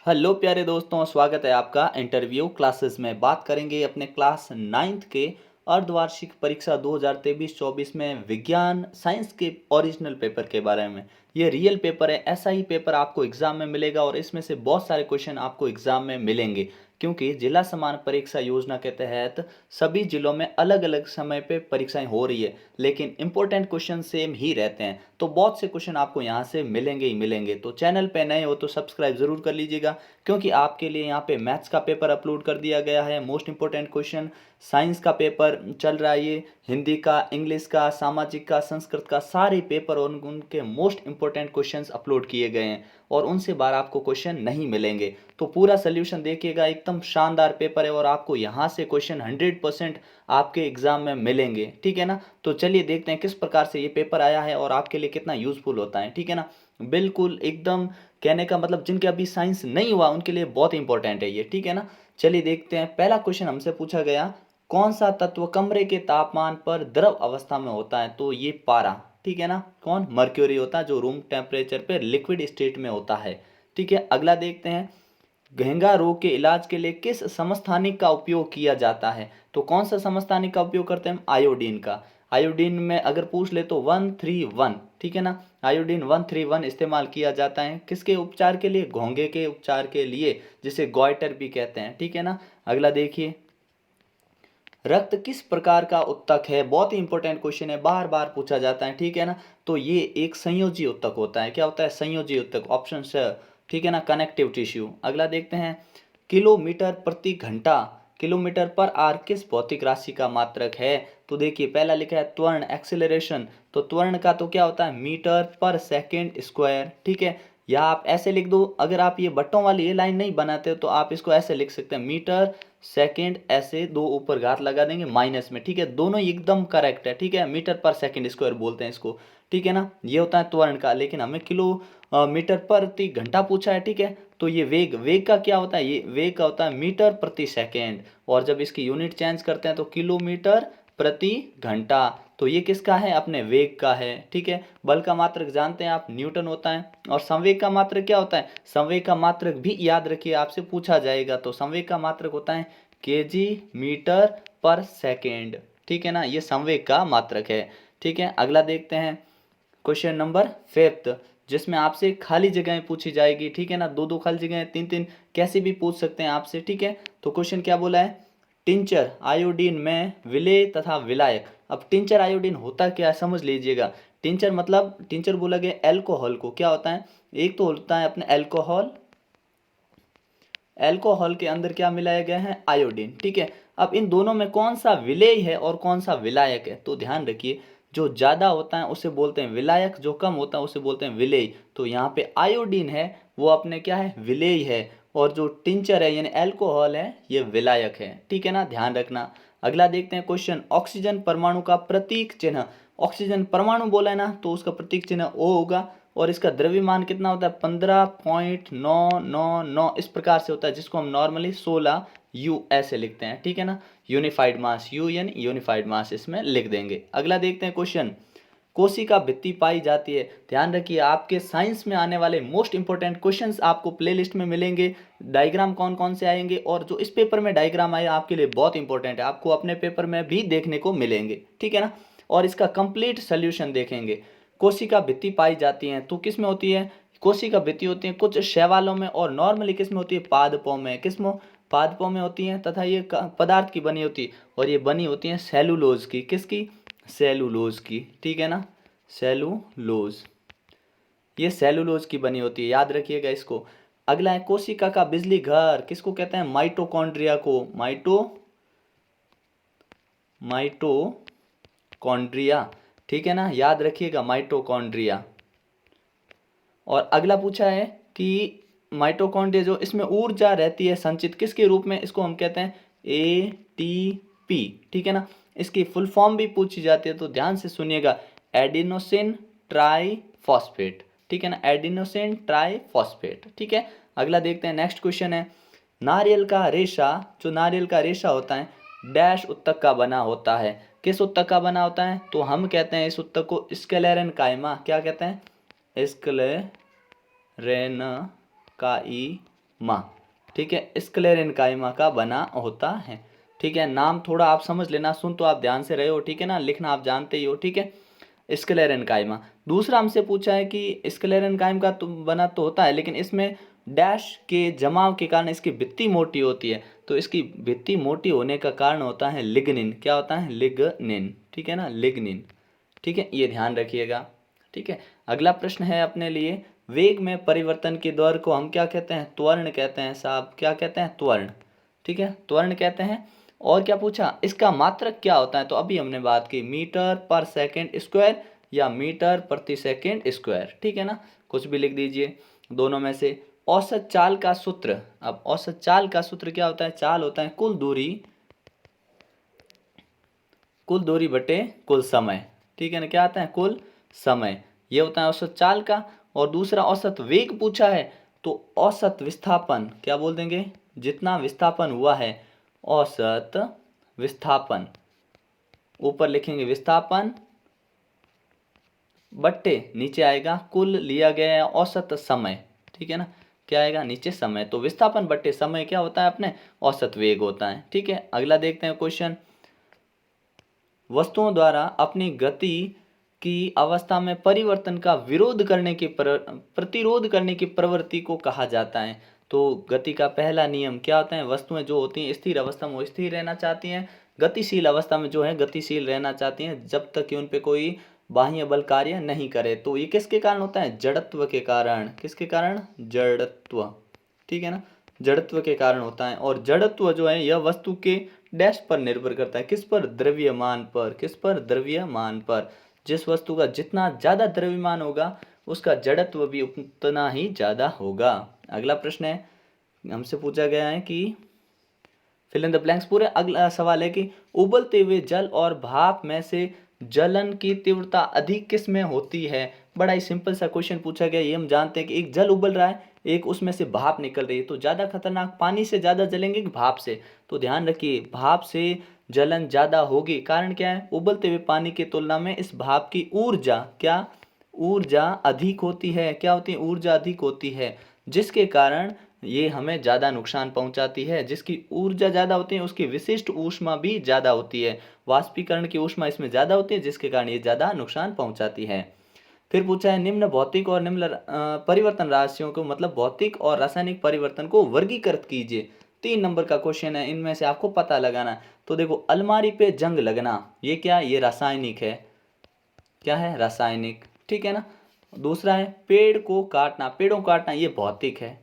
Hello प्यारे दोस्तों, स्वागत है आपका इंटरव्यू क्लासेस में। बात करेंगे अपने क्लास 9th के अर्धवार्षिक परीक्षा 2023-24 में विज्ञान साइंस के ओरिजिनल पेपर के बारे में। ये रियल पेपर है, ऐसा ही पेपर आपको एग्जाम में मिलेगा और इसमें से बहुत सारे क्वेश्चन आपको एग्जाम में मिलेंगे, क्योंकि जिला समान परीक्षा योजना के तहत सभी जिलों में अलग अलग समय पे परीक्षाएं हो रही है, लेकिन इंपॉर्टेंट क्वेश्चन सेम ही रहते हैं। तो बहुत से क्वेश्चन आपको यहाँ से मिलेंगे ही मिलेंगे। तो चैनल पे नए हो तो सब्सक्राइब जरूर कर लीजिएगा, क्योंकि आपके लिए यहाँ पे मैथ्स का पेपर अपलोड कर दिया गया है, मोस्ट इंपॉर्टेंट क्वेश्चन, साइंस का पेपर चल रहा है, ये हिंदी का, इंग्लिश का, सामाजिक का, संस्कृत का, सारे पेपर और उनके मोस्ट इंपॉर्टेंट क्वेश्चंस अपलोड किए गए हैं और उनसे बाहर आपको क्वेश्चन नहीं मिलेंगे। तो पूरा सोल्यूशन देखिएगा, एकदम शानदार पेपर है और आपको यहाँ से क्वेश्चन 100% आपके एग्जाम में मिलेंगे, ठीक है ना। तो चलिए देखते हैं किस प्रकार से ये पेपर आया है और आपके लिए कितना यूजफुल होता है, ठीक है ना। बिल्कुल एकदम, कहने का मतलब जिनके अभी साइंस नहीं हुआ उनके लिए बहुत इंपॉर्टेंट है ये, ठीक है ना। चलिए देखते हैं। पहला क्वेश्चन हमसे पूछा गया, कौन सा तत्व कमरे के तापमान पर द्रव अवस्था में होता है? तो ये पारा, ठीक है ना। कौन? मर्क्यूरी होता है, जो रूम टेम्परेचर पे लिक्विड स्टेट में होता है, ठीक है। अगला देखते हैं, घेंघा रोग के इलाज के लिए किस समस्थानिक का उपयोग किया जाता है? तो कौन सा समस्थानिक का उपयोग करते हैं हम? आयोडीन का। आयोडीन में अगर पूछ ले तो 131, ठीक है ना। आयोडीन 131 इस्तेमाल किया जाता है किसके उपचार के लिए? घोंघे के उपचार के लिए, जिसे गॉइटर भी कहते हैं, ठीक है ना। अगला देखिए, रक्त किस प्रकार का उत्तक है? बहुत ही इंपॉर्टेंट क्वेश्चन है, बार बार पूछा जाता है, ठीक है ना। तो ये एक संयोजी उत्तक होता है। क्या होता है? संयोजी उत्तक, ऑप्शन से, ठीक है ना, कनेक्टिव टिश्यू। अगला देखते हैं, किलोमीटर प्रति घंटा, किलोमीटर पर आर किस भौतिक राशि का मात्रक है? तो देखिए, पहला लिखा है त्वरण, एक्सेलरेशन, तो त्वरण का तो क्या होता है? मीटर पर सेकेंड स्क्वायर, ठीक है। या आप ऐसे लिख दो, अगर आप ये बट्टों वाली ये लाइन नहीं बनाते हो तो आप इसको ऐसे लिख सकते हैं, मीटर सेकेंड, ऐसे दो ऊपर घात लगा देंगे माइनस में, ठीक है। दोनों एकदम करेक्ट है, ठीक है। मीटर पर सेकेंड स्क्वायर बोलते हैं इसको, ठीक है ना। ये होता है त्वरण का, लेकिन हमें किलो मीटर प्रति घंटा पूछा है, ठीक है। तो ये वेग, वेग का क्या होता है? ये वेग का होता है मीटर प्रति सेकेंड, और जब इसकी यूनिट चेंज करते हैं तो किलोमीटर प्रति घंटा। तो ये किसका है? अपने वेग का है, ठीक है। बल का मात्रक जानते हैं आप, न्यूटन होता है। और संवेग का मात्रक क्या होता है? संवेग का मात्रक भी याद रखिए, आपसे पूछा जाएगा। तो संवेग का मात्रक होता है केजी मीटर पर सेकेंड, ठीक है ना। ये संवेग का मात्रक है, ठीक है। अगला देखते हैं, क्वेश्चन नंबर 5, जिसमें आपसे खाली जगहें पूछी जाएगी, ठीक है ना। दो दो खाली जगहें, तीन तीन, कैसे भी पूछ सकते हैं आपसे, ठीक है। तो क्वेश्चन क्या बोला है? टिंचर आयोडीन में विलेय तथा विलायक। अब टिंचर आयोडीन होता क्या है समझ लीजिएगा। टिंचर मतलब, टिंचर बोला गया एल्कोहल को, क्या होता है? एक तो होता है अपने एल्कोहल, एल्कोहल के अंदर क्या मिलाया गया है? आयोडीन, ठीक है। अब इन दोनों में कौन सा विलेय है और कौन सा विलायक है? तो ध्यान रखिए, जो ज्यादा होता है उसे बोलते हैं विलायक, जो कम होता है उसे बोलते हैं विलेय। तो यहाँ पे आयोडीन है वो अपने क्या है? विलेय है, और जो टिंचर है यानी एल्कोहल है ये विलायक है, ठीक है ना, ध्यान रखना। अगला देखते हैं क्वेश्चन, ऑक्सीजन परमाणु का प्रतीक चिन्ह। ऑक्सीजन परमाणु बोला है ना, तो उसका प्रतीक चिन्ह O होगा, और इसका द्रव्यमान कितना होता है? 15.999 इस प्रकार से होता है, जिसको हम नॉर्मली 16 U ऐसे लिखते हैं, ठीक है ना। यूनिफाइड मास, U यानी यूनिफाइड मास इसमें लिख देंगे। अगला देखते हैं क्वेश्चन, कोशिका भित्ति पाई जाती है। ध्यान रखिए, आपके साइंस में आने वाले मोस्ट इंपोर्टेंट क्वेश्चंस आपको प्लेलिस्ट में मिलेंगे। डायग्राम कौन कौन से आएंगे, और जो इस पेपर में डायग्राम आए आपके लिए बहुत इंपॉर्टेंट है, आपको अपने पेपर में भी देखने को मिलेंगे, ठीक है ना। और इसका कंप्लीट सोल्यूशन देखेंगे। कोशिका भित्ति पाई जाती है तो किस में होती है? कोशिका भित्ति होती है कुछ शैवालों में, और नॉर्मली किस में होती है? पादपों में। किस में? पादपों में होती हैं, तथा ये पदार्थ की बनी होती है, और ये बनी होती हैं सेलुलोज की। किसकी? सेलुलोज की, ठीक है ना, सेलुलोज, ये सेलुलोज की बनी होती है, याद रखिएगा इसको। अगला है, कोशिका का बिजली घर किसको कहते हैं? माइटोकॉन्ड्रिया को। माइटोकॉन्ड्रिया, ठीक है ना, याद रखिएगा, माइटोकॉन्ड्रिया। और अगला पूछा है कि माइटोकॉन्ड्रिया जो, इसमें ऊर्जा रहती है संचित किसके रूप में? इसको हम कहते हैं एटीपी, ठीक है ना। इसकी फुल फॉर्म भी पूछी जाती है, तो ध्यान से सुनिएगा, एडिनोसिन ट्राइफॉस्फेट, ठीक है ना, एडिनोसिन ट्राइफॉस्फेट, ठीक है। अगला देखते हैं, नेक्स्ट क्वेश्चन है, नारियल का रेशा, जो नारियल का रेशा होता है डैश उत्तक का बना होता है। किस उत्तक का बना होता है? तो हम कहते हैं इस उत्तक को स्क्लेरन कायमा। क्या कहते हैं? स्क्लेरन काई मा, ठीक है, स्क्लेरेनकाइमा का बना होता है। ठीक है, नाम थोड़ा आप समझ लेना, सुन तो आप ध्यान से रहे हो, ठीक है ना, लिखना आप जानते ही हो, ठीक है। स्क्लेरेनकाइमा। दूसरा हमसे पूछा है कि स्क्लेरेनकाइम का तो बना तो होता है, लेकिन इसमें डैश के जमाव के कारण इसकी भित्ति मोटी होती है। तो इसकी भित्ति मोटी होने का कारण होता है लिग्निन। क्या होता है? लिग्निन, ठीक है ना, लिग्निन, ठीक है, ये ध्यान रखिएगा। ठीक है, अगला प्रश्न है अपने लिए, वेग में परिवर्तन के दौर को हम क्या कहते हैं? त्वरण कहते हैं साहब। क्या कहते हैं? त्वरण, ठीक है, त्वरण कहते हैं। और क्या पूछा? इसका मात्रक क्या होता है? तो अभी हमने बात की मीटर पर सेकेंड स्क्वायर या मीटर प्रति सेकेंड स्क्वायर, ठीक है ना, कुछ भी लिख दीजिए दोनों में से। औसत चाल का सूत्र, अब औसत चाल का सूत्र क्या होता है? चाल होता है कुल दूरी बटे कुल समय, ठीक है ना, क्या आता है? कुल समय, ये होता है औसत चाल का। और दूसरा औसत वेग पूछा है, तो औसत विस्थापन क्या बोल देंगे? जितना विस्थापन हुआ है, औसत विस्थापन, ऊपर लिखेंगे विस्थापन बट्टे नीचे आएगा कुल लिया गया है औसत समय, ठीक है ना, क्या आएगा? नीचे समय। तो विस्थापन बट्टे समय क्या होता है अपने? औसत वेग होता है, ठीक है। अगला देखते हैं क्वेश्चन, वस्तुओं द्वारा अपनी गति की अवस्था में परिवर्तन का विरोध करने की प्रतिरोध करने की प्रवृत्ति को कहा जाता है। तो गति का पहला नियम क्या होता है? वस्तुएं जो होती हैं स्थिर अवस्था में वो स्थिर रहना चाहती हैं, गतिशील अवस्था में जो है गतिशील रहना चाहती हैं, जब तक कि उन पे कोई बाह्य बल कार्य नहीं करे। तो ये किसके कारण होता है? जड़त्व के कारण। किसके कारण? जड़त्व, ठीक है ना, जड़त्व के कारण होता है। और जड़त्व जो है यह वस्तु के डैश पर निर्भर करता है, किस पर? द्रव्यमान पर। किस पर? द्रव्यमान पर। जिस वस्तु का जितना ज्यादा द्रव्यमान होगा उसका जड़त्व भी उतना ही ज्यादा होगा। अगला प्रश्न है, हमसे पूछा गया है कि फिल इन द ब्लैंक्स पूरे। अगला सवाल है कि उबलते हुए जल और भाप में से जलन की तीव्रता अधिक किस में होती है? बड़ा ही सिंपल सा क्वेश्चन पूछा गया। ये हम जानते हैं कि एक जल उबल रहा है, एक उसमें से भाप निकल रही है, तो ज्यादा खतरनाक पानी से ज्यादा जलेंगे कि भाप से? तो ध्यान रखिए, भाप से जलन ज्यादा होगी। कारण क्या है? उबलते हुए पानी की तुलना में इस भाप की ऊर्जा, क्या ऊर्जा अधिक होती है? क्या होती है? ऊर्जा अधिक होती है, जिसके कारण ये हमें ज़्यादा नुकसान पहुंचाती है। जिसकी ऊर्जा ज़्यादा होती है उसकी विशिष्ट ऊष्मा भी ज़्यादा होती है, वाष्पीकरण की ऊष्मा इसमें ज़्यादा होती है, जिसके कारण ये ज़्यादा नुकसान पहुंचाती है। फिर पूछा है, निम्न भौतिक और निम्न परिवर्तन राशियों को, मतलब भौतिक और रासायनिक परिवर्तन को वर्गीकृत कीजिए। 3 नंबर का क्वेश्चन है, इनमें से आपको पता लगाना है। तो देखो, अलमारी पे जंग लगना, ये क्या? ये रासायनिक है। क्या है? रासायनिक, ठीक है ना। दूसरा है पेड़ को काटना, पेड़ों को काटना, ये भौतिक है,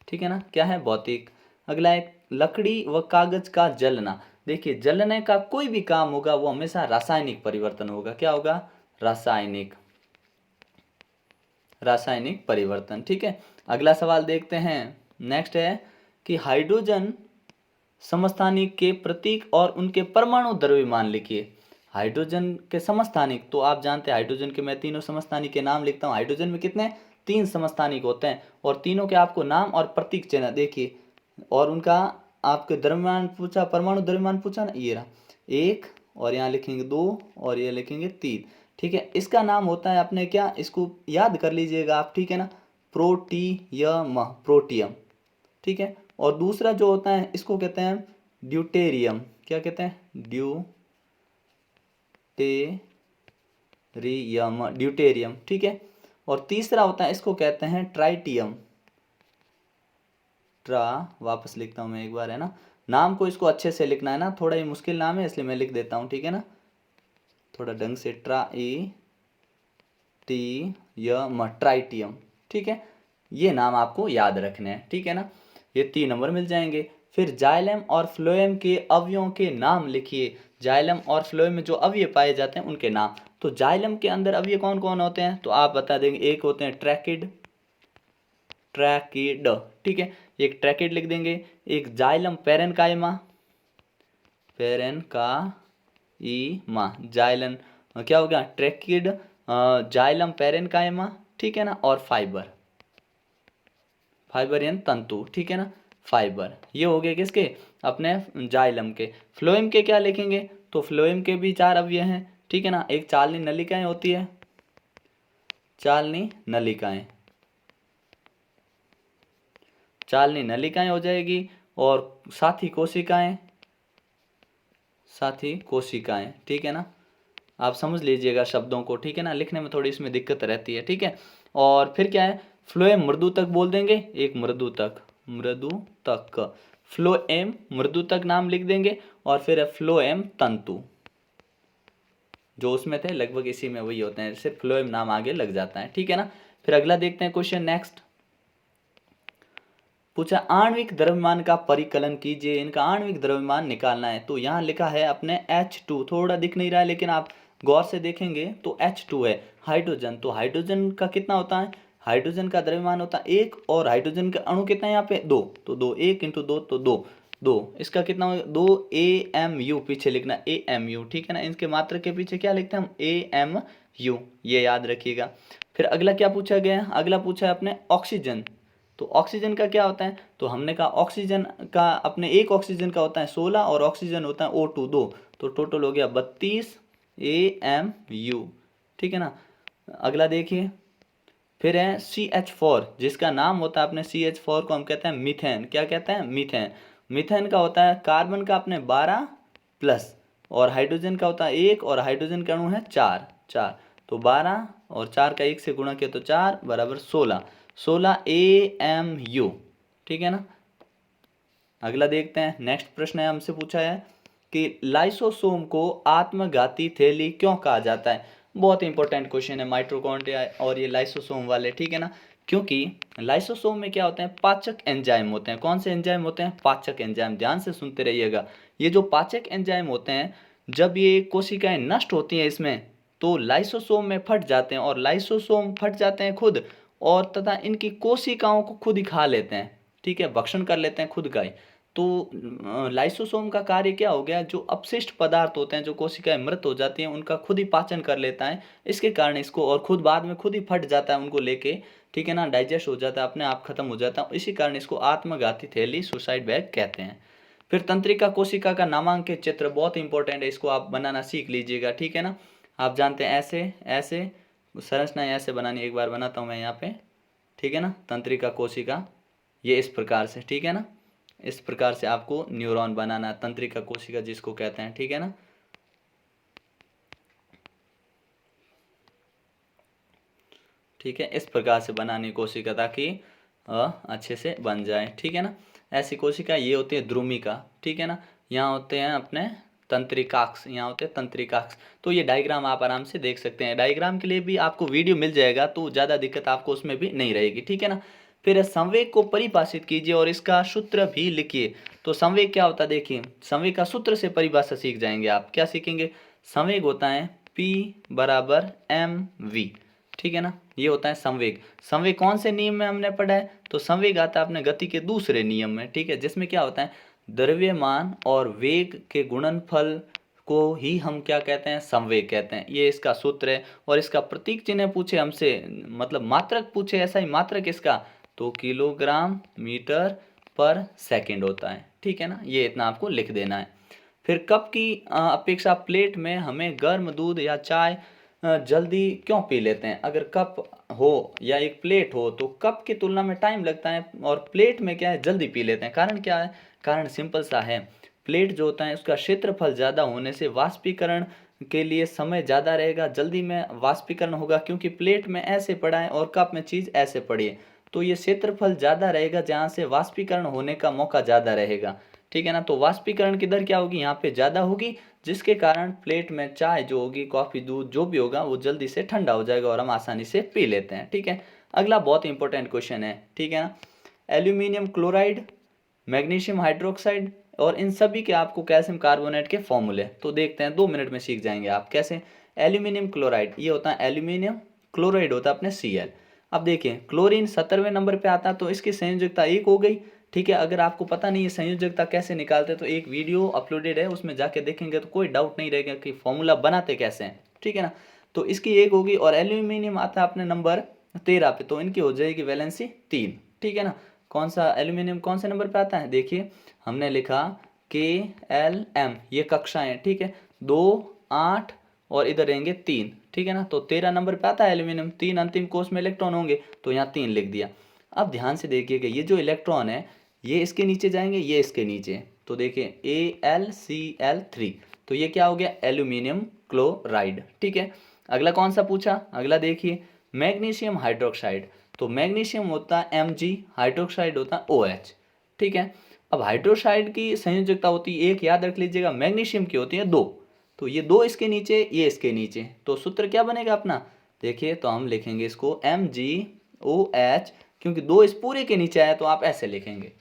ठीक है ना, क्या है? भौतिक। अगला है लकड़ी व कागज का जलना। देखिए, जलने का कोई भी काम होगा वो हमेशा रासायनिक परिवर्तन होगा। क्या होगा? रासायनिक, रासायनिक परिवर्तन, ठीक है। अगला सवाल देखते हैं, नेक्स्ट है कि हाइड्रोजन समस्थानिक के प्रतीक और उनके परमाणु द्रव्यमान लिखिए। हाइड्रोजन के समस्थानिक, तो आप जानते हैं हाइड्रोजन के, मैं तीनों समस्थानिक के नाम लिखता हूँ। हाइड्रोजन में कितने? 3 समस्थानिक होते हैं, और तीनों के आपको नाम और प्रतीक चाहिए, देखिए। और उनका आपके द्रव्यमान पूछा, परमाणु द्रव्यमान पूछा ना, ये रहा 1, और यहाँ लिखेंगे 2, और ये लिखेंगे 3, ठीक है। इसका नाम होता है अपने क्या, इसको याद कर लीजिएगा आप, ठीक है ना, प्रोटियम, प्रोटियम, ठीक है। और दूसरा जो होता है इसको कहते हैं ड्यूटेरियम। क्या कहते हैं? ड्यूटेरियम, ठीक है। और तीसरा होता है, इसको कहते हैं ट्राइटियम। वापस लिखता हूं मैं एक बार, है ना, नाम को इसको अच्छे से लिखना है ना, थोड़ा ही मुश्किल नाम है इसलिए मैं लिख देता हूं, ठीक है ना, थोड़ा ढंग से। ट्राइटियम, ठीक है। ये नाम आपको याद रखने हैं, ठीक है ना, ये 3 नंबर मिल जाएंगे। फिर जाइलम और फ्लोएम के अवयवों के नाम लिखिए। जाइलम और फ्लोएम में जो अवयव पाए जाते हैं उनके नाम। तो जाइलम के अंदर अवयव कौन कौन होते हैं? तो आप बता देंगे, एक होते हैं ट्रैकिड, ठीक है, एक ट्रैकिड लिख देंगे। एक जाइलम पेरेनकाइमा, जाइलन, क्या हो गया? ट्रैकिड, जाइलम पेरेनकाइमा, ठीक है ना। और फाइबर, फाइबर यानी तंतु, ठीक है ना, फाइबर। ये हो गए किसके? अपने जाइलम के। फ्लोएम के क्या लिखेंगे? तो फ्लोएम के भी 4 अवयव हैं, ठीक है ना। एक चालनी नलिकाएं होती है, चालनी नलिकाएं, चालनी नलिकाएं हो जाएगी, और साथी कोशिकाएं, ठीक है ना। आप समझ लीजिएगा शब्दों को, ठीक है ना, लिखने में थोड़ी इसमें दिक्कत रहती है, ठीक है। और फिर क्या है, फ्लोएम मृदुतक बोल देंगे, एक मृदुतक, फ्लोएम मृदुतक नाम लिख देंगे, और फिर है फ्लोएम तंतु, जो उसमें थे लगभग इसी में वही होते हैं, सिर्फ फ्लोएम नाम आगे लग जाता है, ठीक है ना। फिर अगला देखते हैं क्वेश्चन नेक्स्ट। पूछा आणविक द्रव्यमान का परिकलन कीजिए, इनका आणविक द्रव्यमान निकालना है। तो यहाँ लिखा है अपने H2, थोड़ा दिख नहीं रहा है लेकिन आप गौर से देखेंगे तो H2 है, हाइड्रोजन। तो हाइड्रोजन का कितना होता है, हाइड्रोजन का द्रव्यमान होता है 1, और हाइड्रोजन का अणु कितना है यहाँ पे 2, तो 2, 1 × 2 तो 2, 2, इसका कितना होगा 2 AMU, पीछे लिखना AMU, ठीक है ना। इनके मात्रा के पीछे क्या लिखते हैं हम, AMU, ये याद रखिएगा। फिर अगला क्या पूछा गया है, अगला पूछा है अपने ऑक्सीजन। तो ऑक्सीजन का क्या होता है, तो हमने कहा ऑक्सीजन का अपने एक ऑक्सीजन का होता है 16, और ऑक्सीजन होता है O2 2, तो टोटल हो गया 32 AMU, ठीक है ना। अगला देखिए, फिर है CH4, जिसका नाम होता है अपने CH4 को हम कहते हैं मीथेन। क्या कहते हैं, मीथेन। मीथेन का होता है कार्बन का अपने 12 प्लस, और हाइड्रोजन का होता है 1, और हाइड्रोजन का अणु है 4, तो 12 और 4 का 1 से गुणा किया तो 4 बराबर 16 AMU, ठीक है ना। अगला देखते हैं, नेक्स्ट प्रश्न है, हमसे पूछा है कि लाइसोसोम को आत्मघाती थैली क्यों कहा जाता है। बहुत इंपॉर्टेंट क्वेश्चन है, माइटोकॉन्ड्रिया और ये लाइसोसोम वाले, ठीक है ना। क्योंकि लाइसोसोम में क्या होते हैं, पाचक एंजाइम होते हैं। कौन से एंजाइम होते हैं, पाचक एंजाइम, ध्यान से सुनते रहिएगा। ये जो पाचक एंजाइम होते हैं, जब ये कोशिकाएं नष्ट होती हैं इसमें, तो लाइसोसोम में फट जाते हैं, और लाइसोसोम फट जाते हैं खुद, और तथा इनकी कोशिकाओं को खुद ही खा लेते हैं, ठीक है, भक्षण कर लेते हैं खुद का ही। तो लाइसोसोम का कार्य क्या हो गया, जो अपशिष्ट पदार्थ होते हैं, जो कोशिकाएं मृत हो जाती हैं, उनका खुद ही पाचन कर लेता है। इसके कारण इसको, और खुद बाद में खुद ही फट जाता है उनको लेके, ठीक है ना, डाइजेस्ट हो जाता है, अपने आप खत्म हो जाता है। इसी कारण इसको आत्मघाती थैली, सुसाइड बैग कहते हैं। फिर तंत्रिका कोशिका का नामांकित चित्र बहुत इंपॉर्टेंट है, इसको आप बनाना सीख लीजिएगा, ठीक है ना। आप जानते हैं ऐसे ऐसे संरचना ऐसे बनानी, एक बार बनाता हूँ मैं यहाँ पे, ठीक है ना। तंत्रिका कोशिका ये इस प्रकार से, ठीक है ना, इस प्रकार से आपको न्यूरॉन बनाना, तंत्रिका कोशिका जिसको कहते हैं, ठीक है ना। ठीक है, इस प्रकार से बनानी कोशिका, ताकि अच्छे से बन जाए, ठीक है ना। ऐसी कोशिका ये होती है द्रुमिका, ठीक है ना। यहाँ होते हैं अपने तंत्रिकाक्ष, यहाँ होते हैं तंत्रिकाक्ष। तो ये डायग्राम आप आराम से देख सकते हैं, डायग्राम के लिए भी आपको वीडियो मिल जाएगा, तो ज़्यादा दिक्कत आपको उसमें भी नहीं रहेगी, ठीक है ना। फिर संवेग को परिभाषित कीजिए और इसका सूत्र भी लिखिए। तो संवेग क्या होता है, देखिए, संवेग का सूत्र से परिभाषा सीख जाएंगे आप। क्या सीखेंगे, संवेग होता है P = mv, ठीक है ना, ये होता है संवेग। संवेग कौन से नियम में हमने पढ़ा है, तो संवेग आता है अपने गति के दूसरे नियम में, ठीक है, जिसमें क्या होता है, द्रव्यमान और वेग के गुणनफल को ही हम क्या कहते हैं, संवेग कहते हैं। ये इसका सूत्र है। और इसका प्रतीक चिन्ह पूछे हमसे, मतलब मात्रक पूछे, ऐसा ही मात्रक इसका, तो किलोग्राम मीटर पर सेकंड होता है, ठीक है ना। ये इतना आपको लिख देना है। फिर कप की अपेक्षा प्लेट में हमें गर्म दूध या चाय जल्दी क्यों पी लेते हैं। अगर कप हो या एक प्लेट हो, तो कप की तुलना में टाइम लगता है, और प्लेट में क्या है, जल्दी पी लेते हैं। कारण क्या है, कारण सिंपल सा है, प्लेट जो होता है उसका क्षेत्रफल ज़्यादा होने से वाष्पीकरण के लिए समय ज़्यादा रहेगा, जल्दी में वाष्पीकरण होगा, क्योंकि प्लेट में ऐसे पड़ा है और कप में चीज़ ऐसे पड़ी है, तो ये क्षेत्रफल ज़्यादा रहेगा, जहाँ से वाष्पीकरण होने का मौका ज़्यादा रहेगा, ठीक है ना। तो वाष्पीकरण की दर क्या होगी, यहाँ पे ज़्यादा होगी, जिसके कारण प्लेट में चाय जो होगी, कॉफ़ी, दूध जो भी होगा, वो जल्दी से ठंडा हो जाएगा और हम आसानी से पी लेते हैं, ठीक है। अगला बहुत इंपॉर्टेंट क्वेश्चन है, ठीक है ना। एल्यूमिनियम क्लोराइड, मैग्नीशियम हाइड्रोक्साइड, और इन सभी के आपको कैल्शियम कार्बोनेट के फॉर्मूले तो देखते हैं, 2 मिनट में सीख जाएंगे आप। कैसे, एल्यूमिनियम क्लोराइड, ये होता है एल्यूमिनियम, क्लोराइड होता है अपने Cl। अब देखिए, क्लोरीन 17वें नंबर पे आता है, तो इसकी संयोजकता 1 हो गई, ठीक है। अगर आपको पता नहीं है संयोजकता कैसे निकालते, तो एक वीडियो अपलोडेड है, उसमें जाके देखेंगे तो कोई डाउट नहीं रहेगा कि फॉर्मूला बनाते कैसे हैं, ठीक है ना। तो इसकी 1 होगी, और एल्यूमिनियम आता है अपने नंबर 13 पे, तो इनकी हो जाएगी वैलेंसी 3, ठीक है ना। कौन सा एल्यूमिनियम कौन से नंबर पे आता है, देखिए हमने लिखा KLM, ये कक्षाएं, ठीक है, 2, 8 और इधर रहेंगे 3, ठीक है ना। तो 13 नंबर पे आता है एल्यूमिनियम, 3 अंतिम कोष में इलेक्ट्रॉन होंगे, तो यहाँ 3 लिख दिया। अब ध्यान से देखिएगा, ये जो इलेक्ट्रॉन है ये इसके नीचे जाएंगे, ये इसके नीचे, तो देखिए AlCl3, तो ये क्या हो गया, एल्यूमिनियम क्लोराइड। ठीक है, अगला कौन सा पूछा, अगला देखिए मैग्नीशियम हाइड्रोक्साइड, तो मैग्नीशियम होता है Mg, हाइड्रोक्साइड होता है OH। ठीक है, अब हाइड्रोक्साइड की संयोजकता होती है एक, याद रख लीजिएगा, मैग्नीशियम की होती है दो, तो ये दो इसके नीचे, ये इसके नीचे, तो सूत्र क्या बनेगा अपना, देखिए तो हम लिखेंगे इसको MgOH, क्योंकि दो इस पूरे के नीचे आया तो आप ऐसे लिखेंगे।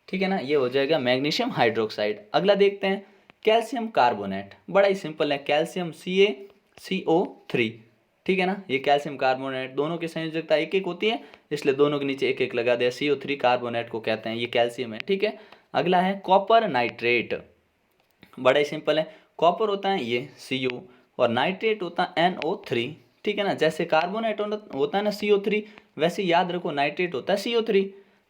ठीक है ना, ये हो जाएगा मैग्नीशियम हाइड्रोक्साइड। अगला देखते हैं कैल्शियम कार्बोनेट, बड़ा ही सिंपल है, कैल्शियम CaCO3। ठीक है ना, ये कैल्शियम कार्बोनेट, दोनों की संयोजकता एक एक होती है, इसलिए दोनों के नीचे एक एक लगा दिया, CO3 कार्बोनेट को कहते हैं, ये कैल्शियम है। ठीक है, अगला है कॉपर नाइट्रेट, बड़ा ही सिंपल है, कॉपर होता है ये Cu और नाइट्रेट होता है NO3। ठीक है ना, जैसे कार्बोनेट होता है ना CO3, वैसे याद रखो नाइट्रेट होता है CO3।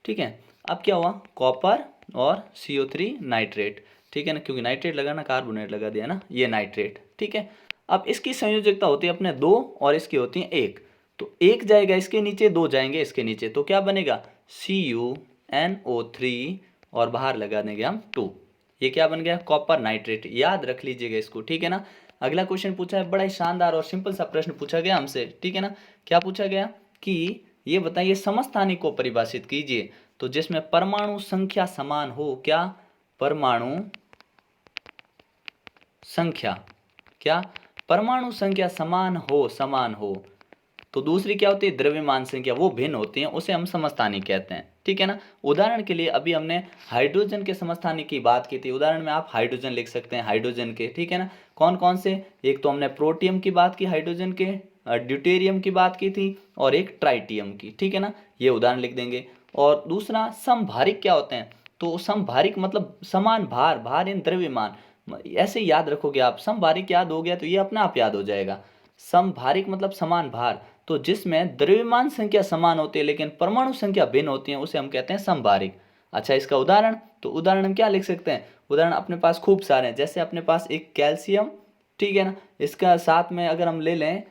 ठीक है, अब क्या हुआ, कॉपर और CO3 नाइट्रेट। ठीक है ना, क्योंकि नाइट्रेट लगा ना, कार्बोनेट लगा दिया ना, ये नाइट्रेट। ठीक है, अब इसकी संयोजकता होती है अपने दो और इसकी होती है एक, तो एक जाएगा इसके नीचे, दो जाएंगे इसके नीचे, तो क्या बनेगा CuNO3 और बाहर लगा देंगे हम 2, ये क्या बन गया, कॉपर नाइट्रेट, याद रख लीजिएगा इसको। ठीक है ना, अगला क्वेश्चन पूछा है, बड़ा ही शानदार और सिंपल सा प्रश्न पूछा गया हमसे। ठीक है ना, क्या पूछा गया कि ये बताइए समस्थानिक को परिभाषित कीजिए, तो जिसमें परमाणु संख्या समान हो, क्या, परमाणु संख्या, क्या, परमाणु संख्या समान हो, तो दूसरी क्या होती है, द्रव्यमान संख्या, वो भिन्न होती है, उसे हम समस्थानिक कहते हैं। ठीक है ना, उदाहरण के लिए अभी हमने हाइड्रोजन के समस्थानिक की बात की थी, उदाहरण में आप हाइड्रोजन लिख सकते हैं, हाइड्रोजन के। ठीक है ना, कौन कौन से, एक तो हमने प्रोटियम की बात की हाइड्रोजन के, ड्यूटेरियम की बात की थी, और एक ट्राइटियम की। ठीक है ना, ये उदाहरण लिख देंगे। और दूसरा समभारिक क्या होते हैं, तो समभारिक मतलब समान भार, भार इन द्रव्यमान, ऐसे याद रखोगे आप, समभारिक याद हो गया तो ये अपने आप याद हो जाएगा। समभारिक मतलब समान भार, तो जिसमें द्रव्यमान संख्या समान होती है लेकिन परमाणु संख्या भिन्न होती है, उसे हम कहते हैं समभारिक। अच्छा, इसका उदाहरण, तो उदाहरण हम क्या लिख सकते हैं, उदाहरण अपने पास खूब सारे हैं, जैसे अपने पास एक कैल्शियम, ठीक है ना, इसका साथ में अगर हम ले लें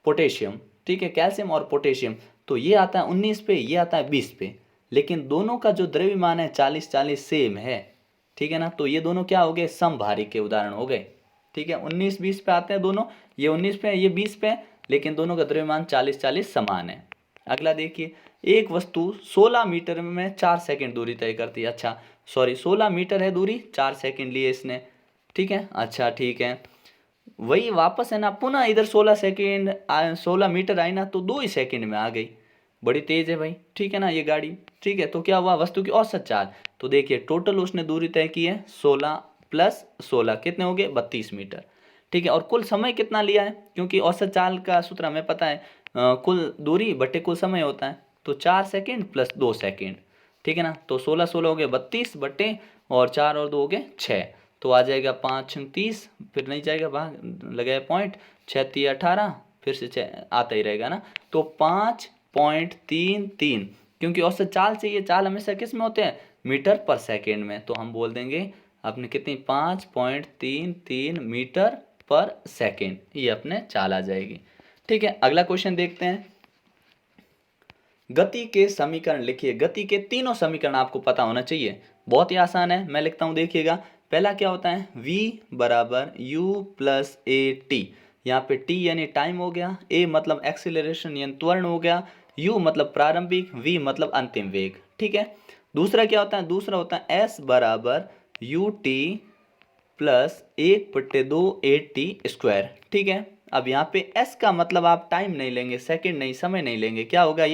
पोटेशियम, ठीक है, कैल्शियम और पोटेशियम, तो ये आता है 19 पे, ये आता है 20 पे, लेकिन दोनों का जो द्रव्यमान है 40-40 सेम है। ठीक है ना, तो ये दोनों क्या हो गए, समभारिक के उदाहरण हो गए। ठीक है, 19-20 पे आते हैं दोनों, ये 19 पे है, ये 20 पे है, लेकिन दोनों का द्रव्यमान 40-40 समान है। अगला देखिए, एक वस्तु 16 मीटर में 4 सेकंड दूरी तय करती है। अच्छा सॉरी, 16 मीटर है दूरी, 4 सेकंड लिए इसने। ठीक है, अच्छा ठीक है, वही वापस है ना, पुनः इधर 16 सेकंड 16 मीटर आई ना, तो 2 ही सेकंड में आ गई, बड़ी तेज है भाई। ठीक है ना ये गाड़ी। ठीक है, तो क्या हुआ, वस्तु की औसत चाल, तो देखिए टोटल उसने दूरी तय की है 16 प्लस 16 कितने हो गए, 32 मीटर। ठीक है, और कुल समय कितना लिया है, क्योंकि औसत चाल का सूत्र हमें पता है, कुल दूरी बटे कुल समय होता है, तो 4 सेकंड प्लस 2 सेकंड। ठीक है ना, तो 16-16 हो गए 32 बटे, और 4 और 2 हो गए 6, तो आ जाएगा 5-30, फिर नहीं जाएगा भाग लगाए पॉइंट, 6-3-18, फिर से 6 आता ही रहेगा ना, तो 5.33, क्योंकि औसत चाल से ये चाल हमेशा किस में होते हैं, मीटर पर सेकेंड में, तो हम बोल देंगे अपने कितनी, 5.33 मीटर पर सेकेंड, ये अपने चाल आ जाएगी। ठीक है, अगला क्वेश्चन देखते हैं, गति के समीकरण लिखिए। गति के तीनों समीकरण आपको पता होना चाहिए, बहुत ही आसान है, मैं लिखता हूं देखिएगा। पहला क्या होता है, v बराबर u प्लस ए टी, यहाँ पे t यानी टाइम हो गया, a मतलब एक्सीलरेशन यानी त्वरण हो गया, u मतलब प्रारंभिक, v मतलब अंतिम वेग। ठीक है, दूसरा क्या होता है, दूसरा होता है s बराबर u t plus 1/2 A T square. ठीक है, अब यहाँ पे s का मतलब आप टाइम नहीं लेंगे, सेकंड नहीं, समय नहीं लेंगे, क्या होगा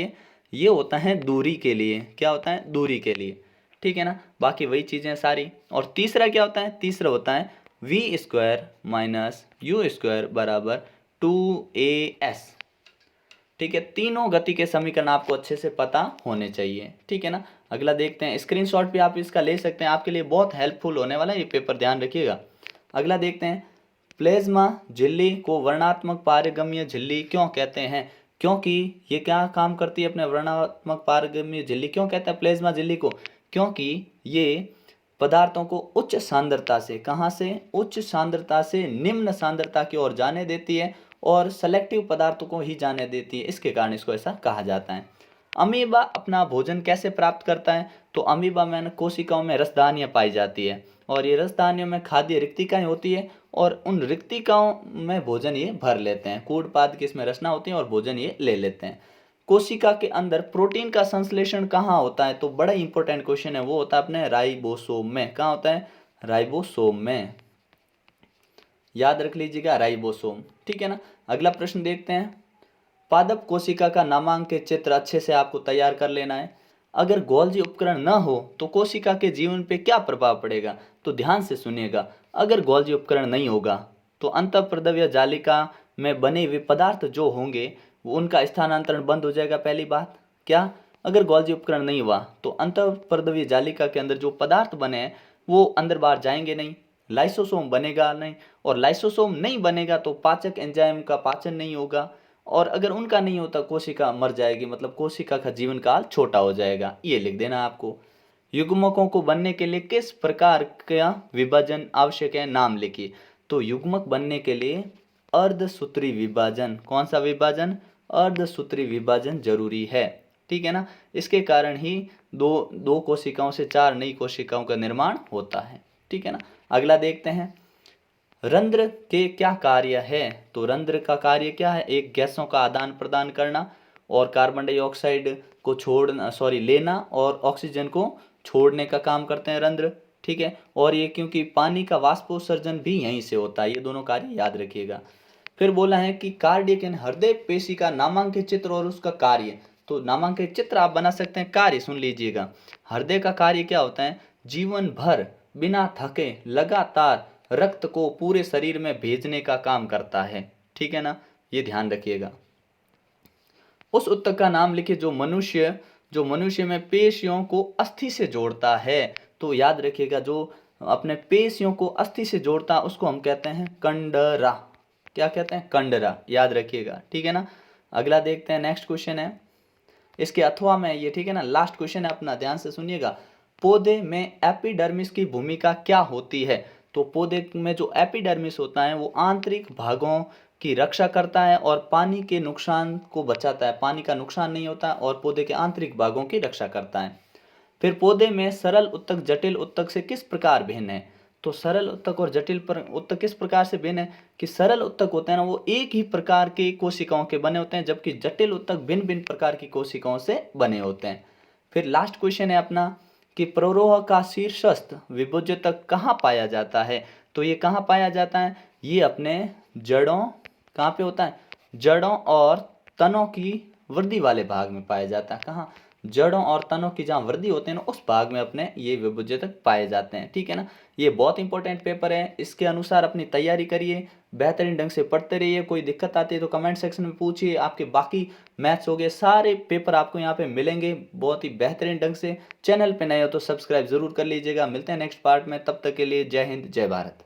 ये होता है दूरी के लिए, क्या होता है, दूरी के लिए। ठीक है ना, बाकी वही चीज़ें सारी। और तीसरा क्या होता है, तीसरा होता है V square minus U square बराबर 2as। ठीक है, तीनों गति के समीकरण आपको अच्छे से पता होने चाहिए। ठीक है ना, अगला देखते हैं, स्क्रीनशॉट भी आप इसका ले सकते हैं, आपके लिए बहुत हेल्पफुल होने वाला है ये पेपर, ध्यान रखिएगा। अगला देखते हैं, प्लेज्मा झिल्ली को वर्णात्मक पारगम्य झिल्ली क्यों कहते हैं, क्योंकि ये क्या काम करती है, अपने वर्णात्मक पारगम्य झिल्ली क्यों कहते हैं प्लेज्मा झिल्ली को, क्योंकि ये पदार्थों को उच्च सांद्रता से, कहाँ से, उच्च सांद्रता से निम्न सांद्रता की ओर जाने देती है, और सेलेक्टिव पदार्थों को ही जाने देती है, इसके कारण इसको ऐसा कहा जाता है। अमीबा अपना भोजन कैसे प्राप्त करता है? तो अमीबा में कोशिकाओं में रसदानियाँ पाई जाती है और ये रसदानियों में खाद्य रिक्तिकाएं होती है और उन रिक्तिकाओं में भोजन ये भर लेते हैं। कूड़ पाद की इसमें रचना होती है और भोजन ये ले लेते हैं। कोशिका के अंदर प्रोटीन का संश्लेषण कहाँ होता है? तो बड़ा इंपॉर्टेंट क्वेश्चन है, वो होता है अपने राइबोसोम में। कहाँ होता है? राइबोसोम में, याद रख लीजिएगा, राइबोसोम। ठीक है ना। अगला प्रश्न देखते हैं। पादप कोशिका का नामांकित चित्र अच्छे से आपको तैयार कर लेना है। अगर गोल्जी उपकरण न हो तो कोशिका के जीवन पे क्या प्रभाव पड़ेगा? तो ध्यान से सुनिएगा। अगर गोल्जी उपकरण नहीं होगा तो अंतःप्रद्रव्य जालिका में बने हुए पदार्थ जो होंगे वो उनका स्थानांतरण बंद हो जाएगा। पहली बात क्या, अगर गोल्जी उपकरण नहीं हुआ तो अंतःप्रद्रव्य जालिका के अंदर जो पदार्थ बने हैं वो अंदर बाहर जाएंगे नहीं, लाइसोसोम बनेगा नहीं, और लाइसोसोम नहीं बनेगा तो पाचक एंजाइम का पाचन नहीं होगा, और अगर उनका नहीं होता कोशिका मर जाएगी, मतलब कोशिका का जीवन काल छोटा हो जाएगा। ये लिख देना आपको। युग्मकों को बनने के लिए किस प्रकार का विभाजन आवश्यक है? नाम लिखिए। तो युग्मक बनने के लिए अर्धसूत्री विभाजन, कौन सा विभाजन? अर्धसूत्री विभाजन जरूरी है। ठीक है ना। इसके कारण ही दो कोशिकाओं से 4 नई कोशिकाओं का निर्माण होता है। ठीक है ना। अगला देखते हैं। रंध्र के क्या कार्य है? तो रंध्र का कार्य क्या है? एक गैसों का आदान प्रदान करना और कार्बन डाइऑक्साइड को छोड़ना, लेना और ऑक्सीजन को छोड़ने का काम करते हैं रंध्र। ठीक है। और ये क्योंकि पानी का वाष्पोत्सर्जन भी यहीं से होता है, ये दोनों कार्य याद रखिएगा। फिर बोला है कि कार्डियक हृदय पेशी का नामांकित चित्र और उसका कार्य। तो नामांकित चित्र आप बना सकते हैं, कार्य सुन लीजिएगा। हृदय का कार्य क्या होता है? जीवन भर बिना थके लगातार रक्त को पूरे शरीर में भेजने का काम करता है। ठीक है ना, ये ध्यान रखिएगा। उस ऊतक का नाम लिखिए जो मनुष्य में पेशियों को अस्थि से जोड़ता है। तो याद रखिएगा, जो अपने पेशियों को अस्थि से जोड़ता है उसको हम कहते हैं कंडरा। क्या कहते हैं? कंडरा, याद रखिएगा। ठीक है ना। अगला देखते हैं, नेक्स्ट क्वेश्चन है इसके अथवा में ये। ठीक है ना, लास्ट क्वेश्चन है अपना, ध्यान से सुनिएगा। पौधे में एपिडर्मिस की भूमिका क्या होती है? तो पौधे में जो एपिडर्मिस होता है वो आंतरिक भागों की रक्षा करता है और पानी के नुकसान को बचाता है। पानी का नुकसान नहीं होता और पौधे के आंतरिक भागों की रक्षा करता है। फिर पौधे में सरल उत्तक जटिल उत्तक से किस प्रकार भिन्न है? तो सरल उत्तक और जटिल उत्तक किस प्रकार से भिन्न है कि सरल उत्तक होते हैं ना वो एक ही प्रकार के कोशिकाओं के बने होते हैं, जबकि जटिल उत्तक भिन्न भिन्न प्रकार की कोशिकाओं से बने होते हैं। फिर लास्ट क्वेश्चन है अपना कि प्ररोह का शीर्षस्थ विभुजतक कहाँ पाया जाता है? तो ये कहाँ पाया जाता है? ये अपने जड़ों, कहाँ पे होता है? जड़ों और तनों की वृद्धि वाले भाग में पाया जाता है। कहाँ? जड़ों और तनों की जहाँ वृद्धि होते हैं ना उस भाग में अपने ये विभुजतक पाए जाते हैं। ठीक है ना। ये बहुत इंपॉर्टेंट पेपर है, इसके अनुसार अपनी तैयारी करिए, बेहतरीन ढंग से पढ़ते रहिए। कोई दिक्कत आती है तो कमेंट सेक्शन में पूछिए। आपके बाकी मैथ्स हो गए सारे पेपर आपको यहाँ पे मिलेंगे बहुत ही बेहतरीन ढंग से। चैनल पे नए हो तो सब्सक्राइब जरूर कर लीजिएगा। मिलते हैं नेक्स्ट पार्ट में, तब तक के लिए जय हिंद जय भारत।